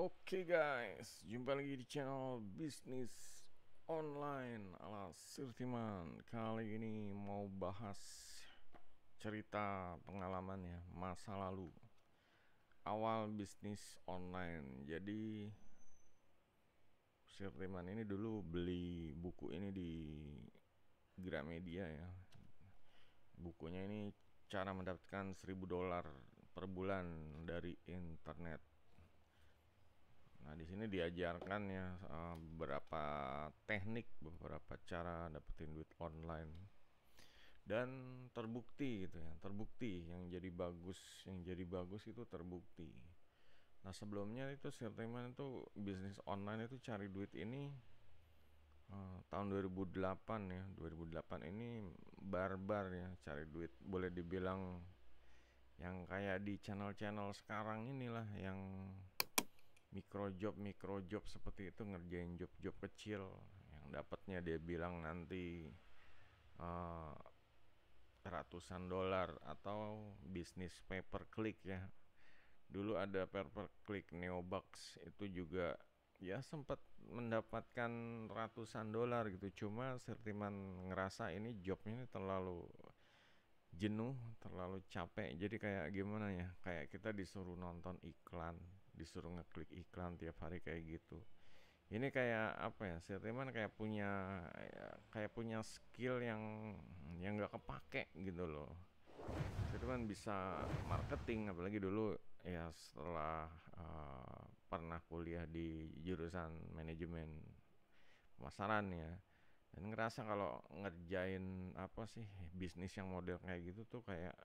Oke guys, jumpa lagi di channel bisnis online ala Sirtiman. Kali ini mau bahas cerita pengalaman ya, masa lalu awal bisnis online. Jadi Sirtiman ini dulu beli buku ini di Gramedia ya. Bukunya ini cara mendapatkan $1.000 per bulan dari internet. Nah, di sini diajarkan ya beberapa teknik, beberapa cara dapetin duit online. Dan terbukti gitu ya, terbukti yang jadi bagus itu terbukti. Nah, sebelumnya itu Sirteman itu bisnis online itu cari duit ini tahun 2008 ya. 2008 ini barbar ya cari duit. Boleh dibilang yang kayak di channel-channel sekarang inilah, yang micro job seperti itu, ngerjain job-job kecil yang dapatnya dia bilang nanti uh, ratusan dolar, atau bisnis pay per click ya. Dulu ada pay per click Neobucks, itu juga ya sempat mendapatkan ratusan dolar gitu. Cuma Sirtiman ngerasa ini jobnya ini terlalu jenuh, terlalu capek. Jadi kayak gimana ya, kayak kita disuruh nonton iklan, disuruh ngeklik iklan tiap hari kayak gitu. Ini kayak apa ya, Sirtiman kayak punya skill yang nggak kepake gitu loh. Sirtiman bisa marketing, apalagi dulu ya setelah pernah kuliah di jurusan manajemen pemasaran ya, dan ngerasa kalau ngerjain apa sih bisnis yang model kayak gitu tuh kayak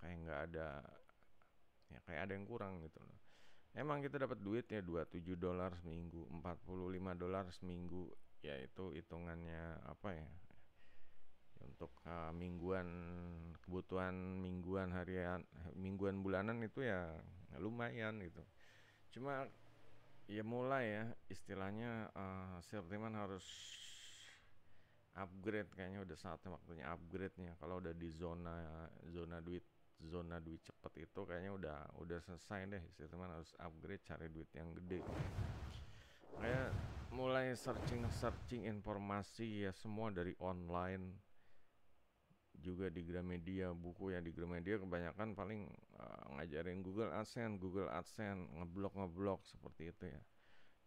kayak nggak ada, ya kayak ada yang kurang gitu loh. Emang kita dapat duit ya $27 seminggu, $45 seminggu, ya itu hitungannya apa ya, untuk mingguan, kebutuhan mingguan, harian, mingguan, bulanan itu ya lumayan gitu. Cuma ya mulai ya istilahnya, Sirtiman harus upgrade, kayaknya udah saatnya waktunya upgrade nya. Kalau udah di zona duit cepet itu kayaknya udah selesai deh. Teman harus upgrade, cari duit yang gede. Kayak mulai searching informasi ya, semua dari online, juga di Gramedia. Buku yang di Gramedia kebanyakan paling ngajarin Google AdSense, ngeblok seperti itu ya.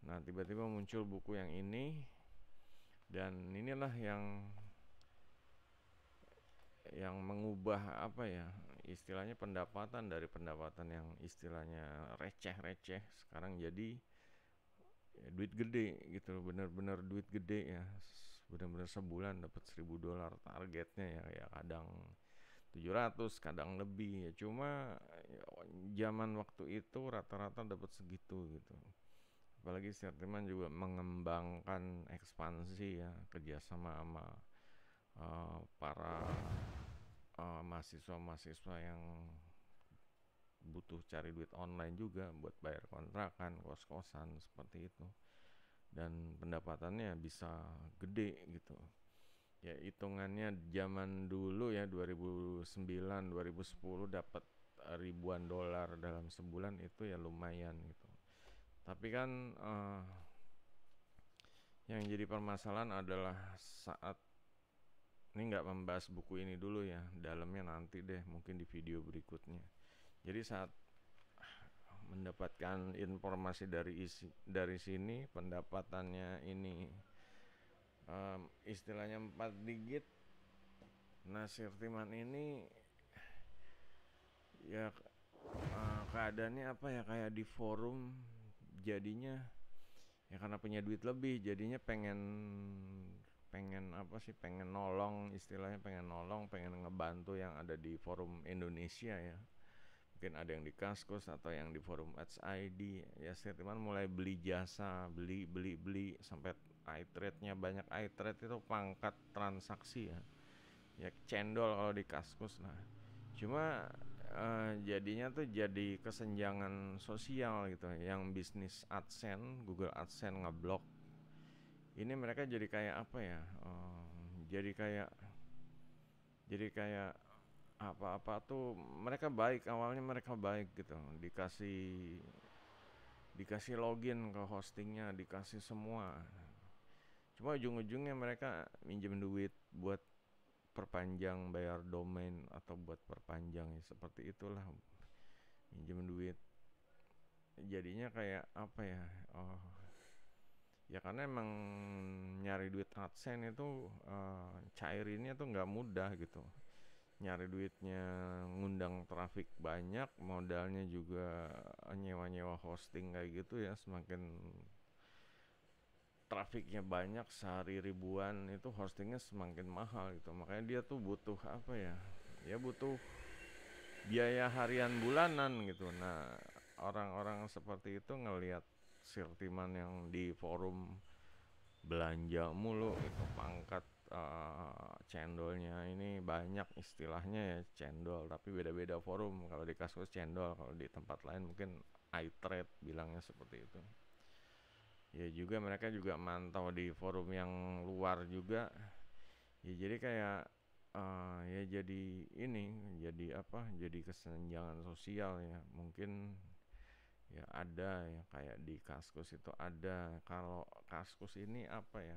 Nah, tiba-tiba muncul buku yang ini, dan inilah yang mengubah apa ya, istilahnya pendapatan, dari pendapatan yang istilahnya receh-receh sekarang jadi ya, duit gede gitu, bener-bener duit gede ya. Bener-bener sebulan dapat $1.000 targetnya ya, ya kadang 700, kadang lebih ya. Cuma ya, zaman waktu itu rata-rata dapat segitu gitu. Apalagi Sirtiman juga mengembangkan ekspansi ya, kerjasama sama para mahasiswa-mahasiswa yang butuh cari duit online juga buat bayar kontrakan, kos-kosan seperti itu. Dan pendapatannya bisa gede gitu. Ya hitungannya zaman dulu ya, 2009, 2010 dapat ribuan dolar dalam sebulan, itu ya lumayan gitu. Tapi kan yang jadi permasalahan adalah saat ini, nggak membahas buku ini dulu ya, dalamnya nanti deh mungkin di video berikutnya. Jadi saat mendapatkan informasi dari sini, pendapatannya ini istilahnya 4 digit. Nah, Sirtiman ini ya keadaannya apa ya, kayak di forum jadinya ya, karena punya duit lebih jadinya pengen pengen apa sih, pengen nolong, istilahnya pengen ngebantu yang ada di forum Indonesia ya. Mungkin ada yang di Kaskus atau yang di forum Ads ID ya. Sirtiman mulai beli jasa, beli sampai iTrade-nya banyak. iTrade itu pangkat transaksi ya, ya cendol kalau di Kaskus. Nah, cuma jadinya tuh jadi kesenjangan sosial gitu. Yang bisnis AdSense, Google AdSense ngeblok ini, mereka jadi kayak apa ya, jadi kayak apa-apa tuh mereka baik, awalnya mereka baik gitu, dikasih dikasih login ke hostingnya, dikasih semua. Cuma ujung-ujungnya mereka minjem duit buat perpanjang bayar domain atau buat perpanjang, ya seperti itulah, minjem duit. Jadinya kayak apa ya, oh ya karena emang nyari duit AdSense itu cairinnya tuh nggak mudah gitu. Nyari duitnya, ngundang traffic banyak, modalnya juga nyewa-nyewa hosting kayak gitu ya. Semakin trafficnya banyak, sehari ribuan, itu hostingnya semakin mahal gitu. Makanya dia tuh butuh apa ya, ya butuh biaya harian bulanan gitu. Nah, orang-orang seperti itu ngelihat Sirtiman yang di forum belanja mulu itu, pangkat cendolnya ini banyak, istilahnya ya cendol, tapi beda-beda forum. Kalau di Kaskus cendol, kalau di tempat lain mungkin iTrade bilangnya seperti itu. Ya juga mereka juga mantau di forum yang luar juga. Ya jadi kayak ya jadi ini, jadi apa, jadi kesenjangan sosial ya. Mungkin ya ada ya, kayak di Kaskus itu ada. Kalau Kaskus ini apa ya,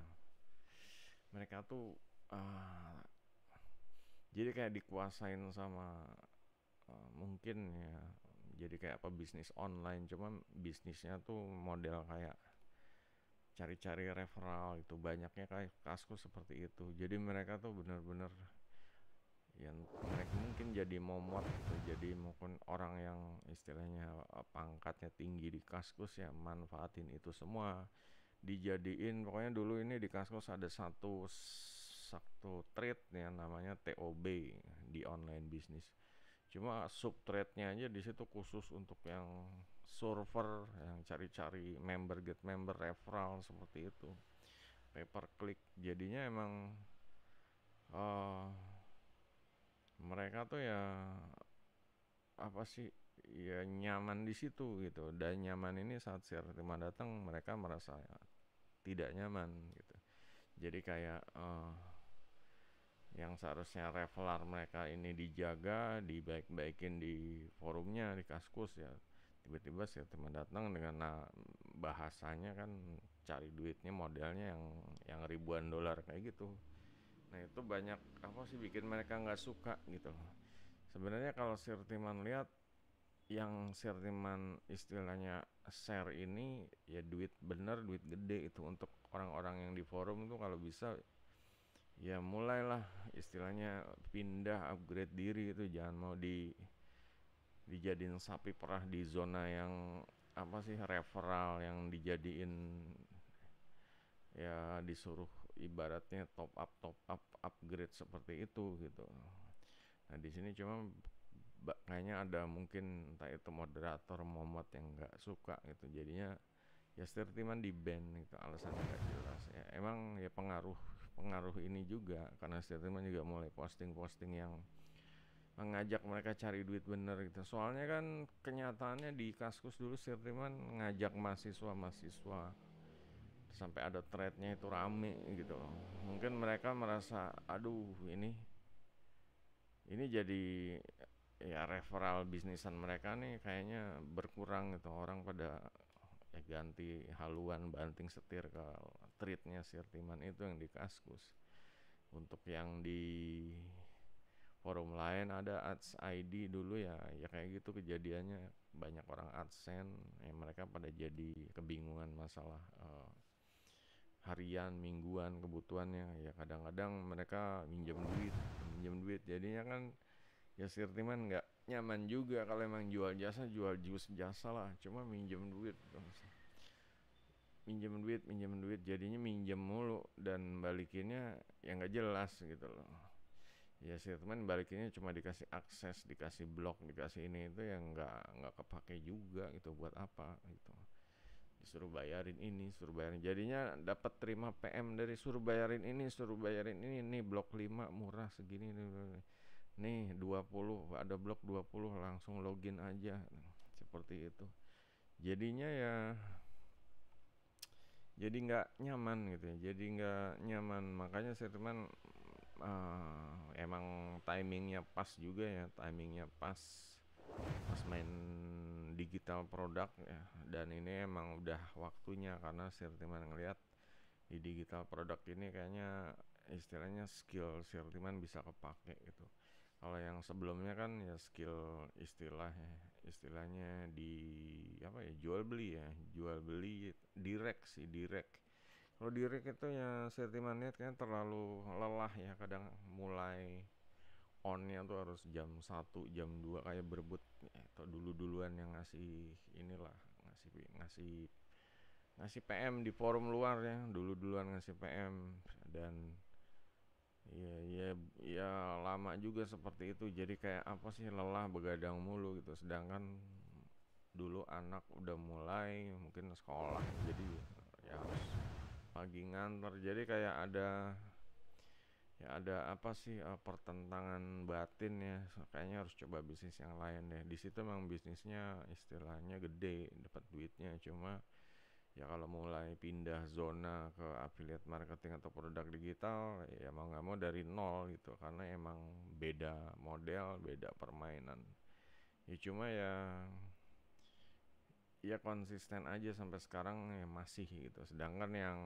mereka tuh jadi kayak dikuasain sama mungkin ya, jadi kayak apa, bisnis online, cuma bisnisnya tuh model kayak cari-cari referral itu, banyaknya kayak Kaskus seperti itu. Jadi mereka tuh bener-bener yang mereka mungkin jadi momot gitu, jadi mungkin orang yang istilahnya pangkatnya tinggi di Kaskus ya manfaatin itu semua, dijadiin. Pokoknya dulu ini di Kaskus ada satu trade ya namanya TOB di online bisnis. Cuma sub trade-nya aja di situ khusus untuk yang server, yang cari-cari member, get member, referral seperti itu, pay per click. Jadinya emang uh, mereka tuh ya apa sih, ya nyaman di situ gitu. Dan nyaman ini saat Sirtima datang mereka merasa ya, tidak nyaman gitu. Jadi kayak yang seharusnya revelar mereka ini dijaga, dibaik-baikin di forumnya, di Kaskus ya, tiba-tiba Sirtima datang dengan bahasanya kan cari duitnya, modelnya yang ribuan dolar kayak gitu. Nah itu banyak apa sih bikin mereka nggak suka gitu. Sebenarnya kalau Sirtiman lihat, yang Sirtiman istilahnya share ini ya duit bener, duit gede itu untuk orang-orang yang di forum tuh. Kalau bisa ya mulailah istilahnya pindah, upgrade diri itu, jangan mau dijadiin sapi perah di zona yang apa sih, referral, yang dijadiin ya disuruh ibaratnya top up upgrade seperti itu gitu. Nah di sini cuma kayaknya ada mungkin entah itu moderator momot yang nggak suka gitu, jadinya ya Stirtiman di ban gitu, alasannya nggak jelas ya. Emang ya pengaruh pengaruh ini juga karena Stirtiman juga mulai posting-posting yang mengajak mereka cari duit bener gitu. Soalnya kan kenyataannya di Kaskus dulu Stirtiman ngajak mahasiswa sampai ada threadnya itu rame gitu loh. Mungkin mereka merasa aduh ini jadi ya referral bisnisan mereka nih kayaknya berkurang gitu, orang pada ya ganti haluan banting setir ke treatnya Sirtiman itu yang di Kaskus. Untuk yang di forum lain ada Ads ID dulu ya, ya kayak gitu kejadiannya, banyak orang AdSense ya, mereka pada jadi kebingungan masalah harian, mingguan kebutuhannya ya. Kadang-kadang mereka minjem duit jadinya kan ya Sirtiman nggak nyaman juga. Kalau emang jual jasa, jual jasa lah, cuma minjem duit jadinya minjem mulu dan balikinnya ya nggak jelas gitu loh. Ya Sirtiman balikinnya cuma dikasih akses, dikasih blok, dikasih ini itu yang nggak kepake juga gitu, buat apa gitu. Disuruh bayarin ini, suruh bayarin, jadinya dapat terima PM dari suruh bayarin ini, nih blok 5 murah segini nih 20, ada blok 20 langsung login aja, seperti itu. Jadinya ya jadi nggak nyaman gitu ya, jadi nggak nyaman. Makanya saya teman emang timingnya pas juga ya, timingnya pas main digital produk ya, dan ini emang udah waktunya karena Sirtiman ngelihat di digital produk ini kayaknya istilahnya skill Sirtiman bisa kepake gitu. Kalau yang sebelumnya kan ya skill istilahnya di apa ya, jual beli direct sih, direct. Kalau direct itu ya Sirtiman lihat kayaknya terlalu lelah ya, kadang mulai onnya tuh harus jam 1 jam 2 kayak berebut atau duluan yang ngasih inilah, ngasih ngasih ngasih PM di forum luar ya, duluan ngasih PM. Dan ya ya ya lama juga seperti itu, jadi kayak apa sih, lelah begadang mulu gitu. Sedangkan dulu anak udah mulai mungkin sekolah, jadi ya harus pagi nganter, jadi kayak ada apa sih, pertentangan batin ya. Kayaknya harus coba bisnis yang lain deh. Di situ memang bisnisnya istilahnya gede, dapat duitnya. Cuma ya kalau mulai pindah zona ke affiliate marketing atau produk digital, ya mau nggak mau dari nol gitu, karena emang beda model, beda permainan. Ya cuma ya konsisten aja sampai sekarang ya masih gitu. Sedangkan yang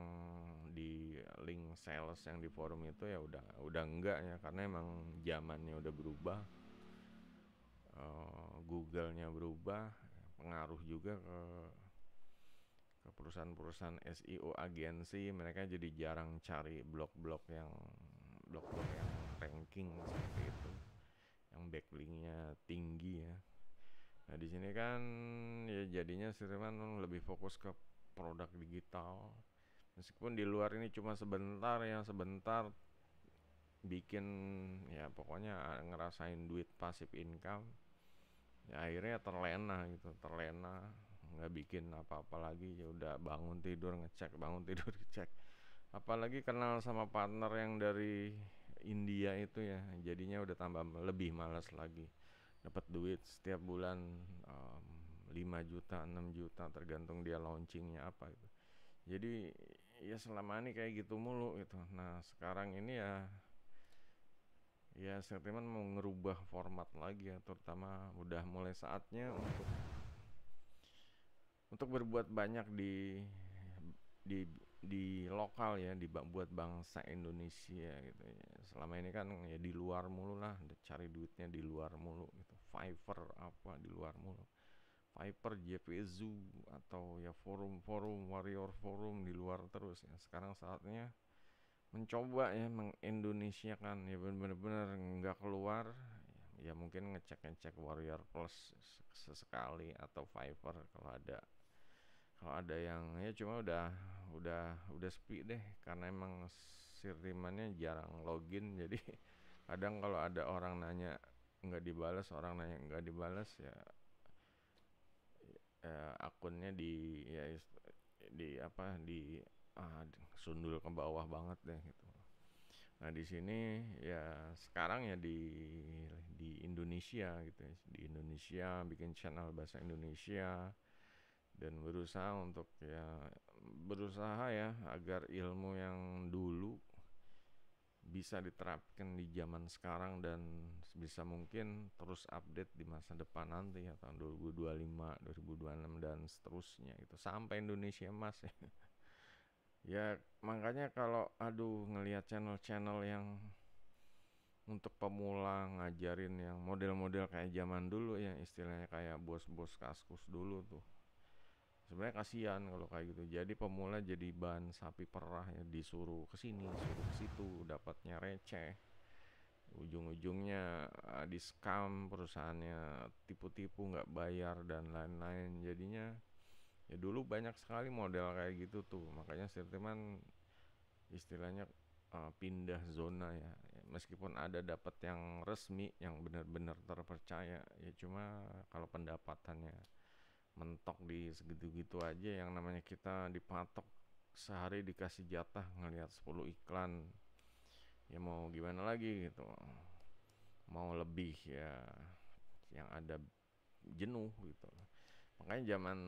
di link sales yang di forum itu ya udah enggak ya, karena emang zamannya udah berubah. Google-nya berubah, pengaruh juga ke perusahaan-perusahaan SEO agensi. Mereka jadi jarang cari blog-blog yang ranking seperti itu, yang backlinknya tinggi ya. Nah di sini kan ya jadinya Sirman lebih fokus ke produk digital. Meskipun di luar ini cuma sebentar ya, sebentar bikin ya pokoknya ngerasain duit pasif income. Ya akhirnya terlena gitu, terlena nggak bikin apa-apa lagi. Ya udah bangun tidur ngecek, bangun tidur ngecek. Apalagi kenal sama partner yang dari India itu ya, jadinya udah tambah lebih malas lagi. Dapat duit setiap bulan 5 juta 6 juta tergantung dia launchingnya apa gitu. Jadi ya selama ini kayak gitu mulu gitu. Nah sekarang ini ya Sentimen mau ngerubah format lagi ya, terutama udah mulai saatnya untuk berbuat banyak di di lokal ya, buat bangsa Indonesia gitu ya. Selama ini kan ya di luar mulu lah, cari duitnya di luar mulu gitu. Fiverr apa di luar mulu. Fiverr, JPZoo atau ya forum-forum Warrior Forum di luar terus ya. Sekarang saatnya mencoba ya mengindonesiakan ya, bener-bener nggak keluar. Ya mungkin ngecek-ngecek Warrior Plus sesekali atau Fiverr kalau ada yang ya, cuma udah sepi deh karena emang sirtimannya jarang login. Jadi kadang kalau ada orang nanya nggak dibalas, orang nanya nggak dibalas ya, akunnya di apa sundul ke bawah banget deh gitu. Nah di sini ya sekarang ya di Indonesia gitu ya, di Indonesia bikin channel bahasa Indonesia dan berusaha ya agar ilmu yang dulu bisa diterapkan di zaman sekarang dan sebisa mungkin terus update di masa depan nanti ya, tahun 2025, 2026 dan seterusnya itu sampai Indonesia Emas ya. Ya makanya kalau ngelihat channel-channel yang untuk pemula ngajarin yang model-model kayak zaman dulu ya, istilahnya kayak bos-bos Kaskus dulu tuh, sebenarnya kasihan kalau kayak gitu. Jadi pemula jadi bahan sapi perah ya, disuruh kesini suruh ke situ, dapatnya receh, ujung-ujungnya di scam perusahaannya, tipu-tipu nggak bayar dan lain-lain. Jadinya ya dulu banyak sekali model kayak gitu tuh. Makanya Sirtiman istilahnya pindah zona ya. Meskipun ada dapat yang resmi yang benar-benar terpercaya ya, cuma kalau pendapatannya mentok di segitu-gitu aja, yang namanya kita dipatok sehari dikasih jatah ngelihat 10 iklan, ya mau gimana lagi gitu. Mau lebih ya yang ada jenuh gitu. Makanya zaman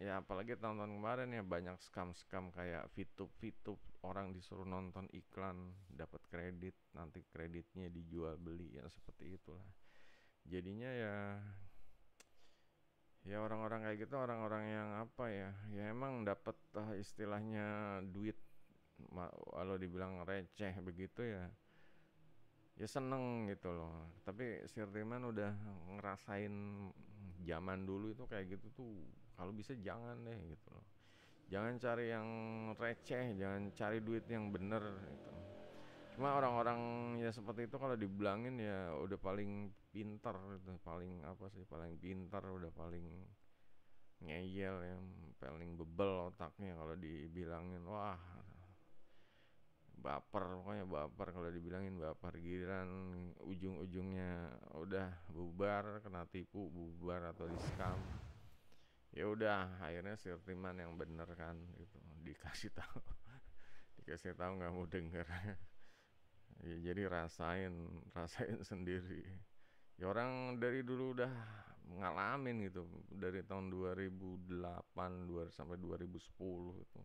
ya apalagi tahun-tahun kemarin ya banyak scam-scam kayak VTube orang disuruh nonton iklan dapat kredit, nanti kreditnya dijual beli ya, seperti itulah. Jadinya Ya orang-orang kayak gitu orang-orang yang apa ya, ya emang dapat istilahnya duit, walau dibilang receh begitu ya, ya seneng gitu loh. Tapi si Riman udah ngerasain zaman dulu itu kayak gitu tuh, kalau bisa jangan deh gitu loh. Jangan cari yang receh, jangan cari duit yang bener gitu. Cuma orang-orang ya seperti itu kalau dibilangin ya udah paling pintar gitu, paling apa sih, paling pintar, udah paling ngeyel, yang paling bebel otaknya kalau dibilangin. Wah, baper, pokoknya baper kalau dibilangin, baper. Giliran ujung-ujungnya udah bubar, kena tipu, bubar atau di scam, ya udah akhirnya si Timan yang bener kan gitu, dikasih tahu dikasih tahu nggak mau denger. Ya, jadi rasain sendiri. Ya orang dari dulu udah ngalamin gitu, dari tahun 2008 sampai 2010 itu.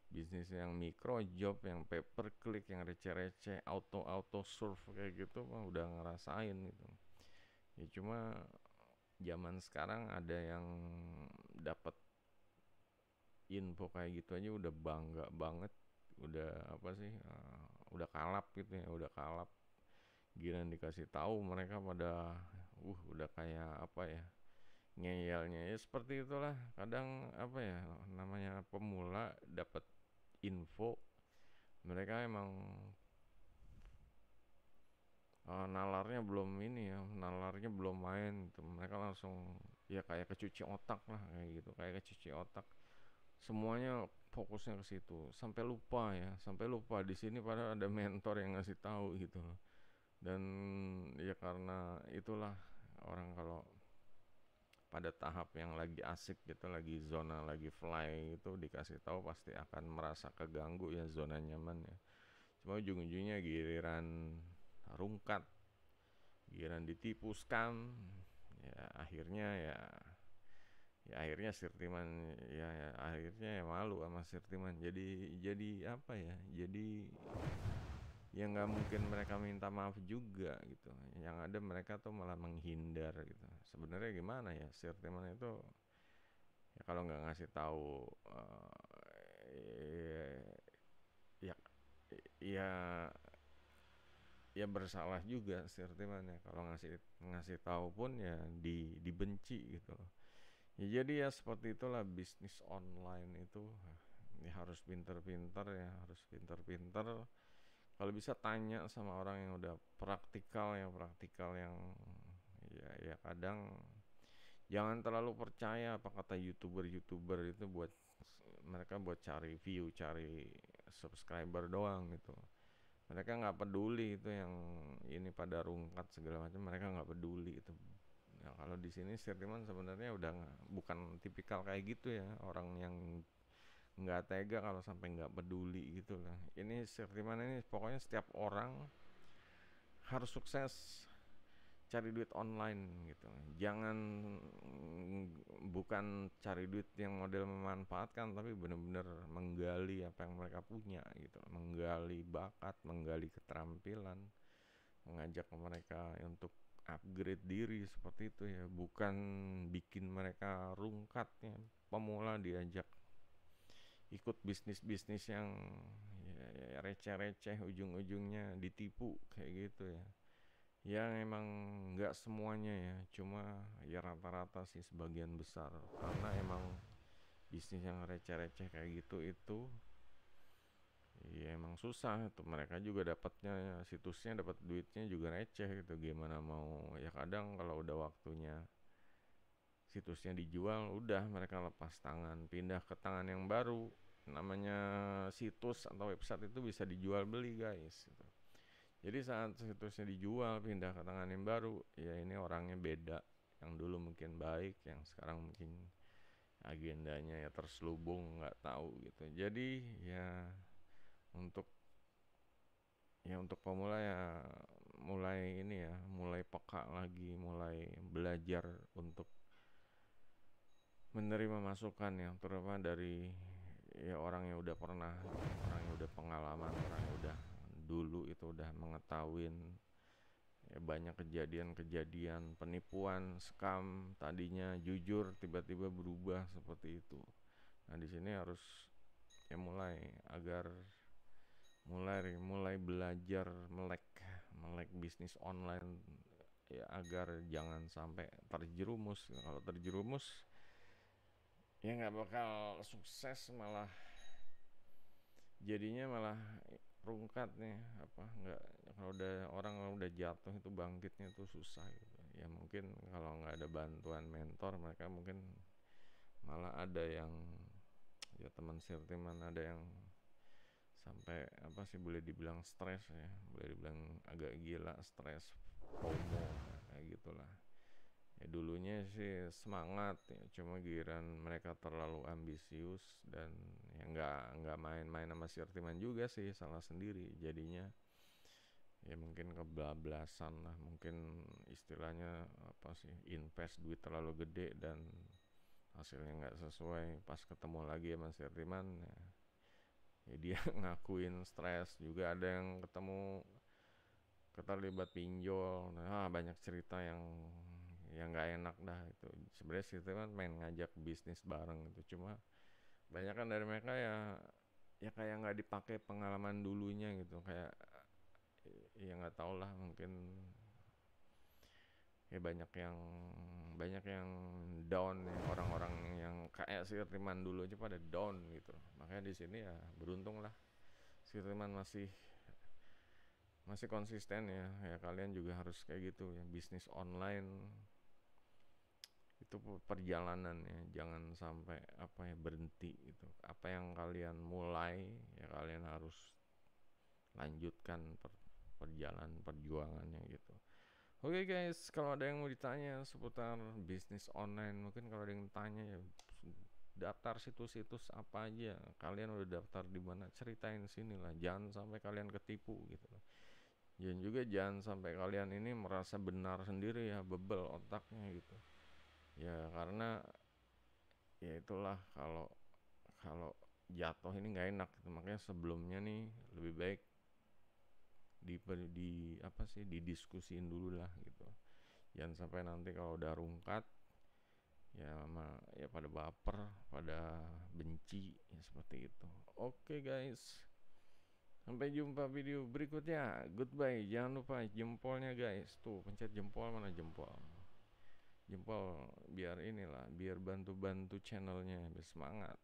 Bisnis yang micro job, yang pay per click, yang receh-receh, auto surf kayak gitu mah udah ngerasain gitu. Ya cuma zaman sekarang ada yang dapat info kayak gitu aja udah bangga banget, udah apa sih, udah kalap gitu ya, udah kalap. Giliran dikasih tahu mereka pada udah kayak apa ya, ngeyelnya ya seperti itulah. Kadang apa ya, namanya pemula dapat info, mereka emang nalarnya belum ini ya, nalarnya belum main gitu. Mereka langsung ya kayak kecuci otak lah, kayak gitu, kayak kecuci otak. Semuanya fokusnya ke situ, sampai lupa ya, sampai lupa di sini padahal ada mentor yang ngasih tahu gitu loh. Dan ya karena itulah, orang kalau pada tahap yang lagi asik gitu, lagi zona lagi fly itu, dikasih tahu pasti akan merasa keganggu ya, zona nyaman ya. Cuma ujung-ujungnya giliran rungkat, giliran ditipu scam, ya akhirnya akhirnya Sirtiman ya akhirnya ya malu sama Sirtiman. Jadi apa ya, jadi ya nggak mungkin mereka minta maaf juga gitu. Yang ada mereka tuh malah menghindar gitu. Sebenarnya gimana ya, Sirtiman itu ya kalau nggak ngasih tahu, ya ya ya bersalah juga Sirtiman ya, kalau ngasih ngasih tahu pun ya dibenci gitu loh. Ya jadi ya seperti itulah bisnis online itu. Ya harus pinter-pinter ya, harus pinter-pinter. Kalau bisa tanya sama orang yang udah praktikal, yang praktikal, yang ya kadang jangan terlalu percaya apa kata youtuber itu, buat mereka buat cari view, cari subscriber doang gitu. Mereka nggak peduli itu yang ini pada rungkat segala macam, mereka nggak peduli itu. Ya, kalau di sini Sirtiman sebenarnya udah bukan tipikal kayak gitu ya, orang yang nggak tega kalau sampai nggak peduli gitu lah. Ini Sirtiman ini pokoknya setiap orang harus sukses cari duit online gitu. Jangan, bukan cari duit yang model memanfaatkan, tapi benar-benar menggali apa yang mereka punya gitu. Menggali bakat, menggali keterampilan, mengajak mereka untuk upgrade diri seperti itu ya, bukan bikin mereka rungkat ya. Pemula diajak ikut bisnis-bisnis yang ya receh-receh, ujung-ujungnya ditipu kayak gitu ya. Ya emang nggak semuanya ya, cuma ya rata-rata sih, sebagian besar. Karena emang bisnis yang receh-receh kayak gitu itu ya emang susah tuh, mereka juga dapatnya ya, situsnya dapat duitnya juga receh gitu. Gimana mau ya, kadang kalau udah waktunya situsnya dijual, udah mereka lepas tangan, pindah ke tangan yang baru. Namanya situs atau website itu bisa dijual beli guys gitu. Jadi saat situsnya dijual, pindah ke tangan yang baru, ya ini orangnya beda. Yang dulu mungkin baik, yang sekarang mungkin agendanya ya terselubung, nggak tahu gitu. Jadi ya untuk untuk pemula ya, mulai ini ya, mulai peka lagi, mulai belajar untuk menerima masukan yang terutama dari ya orang yang udah pernah, orang yang udah pengalaman, orang yang udah dulu itu udah mengetahui Ya banyak kejadian-kejadian penipuan, scam, tadinya jujur tiba-tiba berubah seperti itu. Nah, di sini harus ya mulai belajar melek bisnis online ya, agar jangan sampai terjerumus. Kalau terjerumus ya nggak bakal sukses, malah jadinya malah rungkat nih, apa nggak, kalau udah orang udah jatuh itu bangkitnya tuh susah gitu. Ya mungkin kalau nggak ada bantuan mentor, mereka mungkin malah ada yang ya teman sirtiman, ada yang sampai apa sih, boleh dibilang stres ya, boleh dibilang agak gila, stres, FOMO, kayak gitulah. Ya dulunya sih semangat ya, cuma giliran mereka terlalu ambisius dan ya nggak main-main sama sirtiman juga sih, salah sendiri jadinya. Ya mungkin kebablasan lah, mungkin istilahnya apa sih, invest duit terlalu gede dan hasilnya nggak sesuai, pas ketemu lagi sama sirtiman ya dia ngakuin stres. Juga ada yang ketemu keterlibat pinjol, nah banyak cerita yang nggak enak dah itu. Sebenarnya sih itu kan main ngajak bisnis bareng itu, cuma banyak kan dari mereka ya kayak nggak dipakai pengalaman dulunya gitu, kayak ya nggak tau lah, mungkin ya banyak yang down ya, orang-orang yang kayak si Riman dulu aja pada down gitu. Makanya di sini ya beruntung lah si Riman masih konsisten ya. Ya kalian juga harus kayak gitu ya, bisnis online itu perjalanan ya, jangan sampai apa ya, berhenti gitu. Apa yang kalian mulai ya kalian harus lanjutkan perjuangannya gitu. Oke guys, kalau ada yang mau ditanya seputar bisnis online, mungkin kalau ada yang tanya ya, daftar situs-situs apa aja, kalian udah daftar di mana, ceritain sini lah, jangan sampai kalian ketipu gitu. Dan juga jangan sampai kalian ini merasa benar sendiri ya, bebel otaknya gitu. Ya karena ya itulah, kalau kalau jatuh ini nggak enak gitu. Makanya sebelumnya nih lebih baik di apa sih, didiskusin dulu lah gitu. Jangan sampai nanti kalau udah rungkat ya pada baper, pada benci ya, seperti itu. Oke guys, sampai jumpa video berikutnya. Goodbye. Jangan lupa jempolnya guys, tuh pencet jempol, mana jempol, jempol biar inilah, biar bantu-bantu channelnya, biar semangat.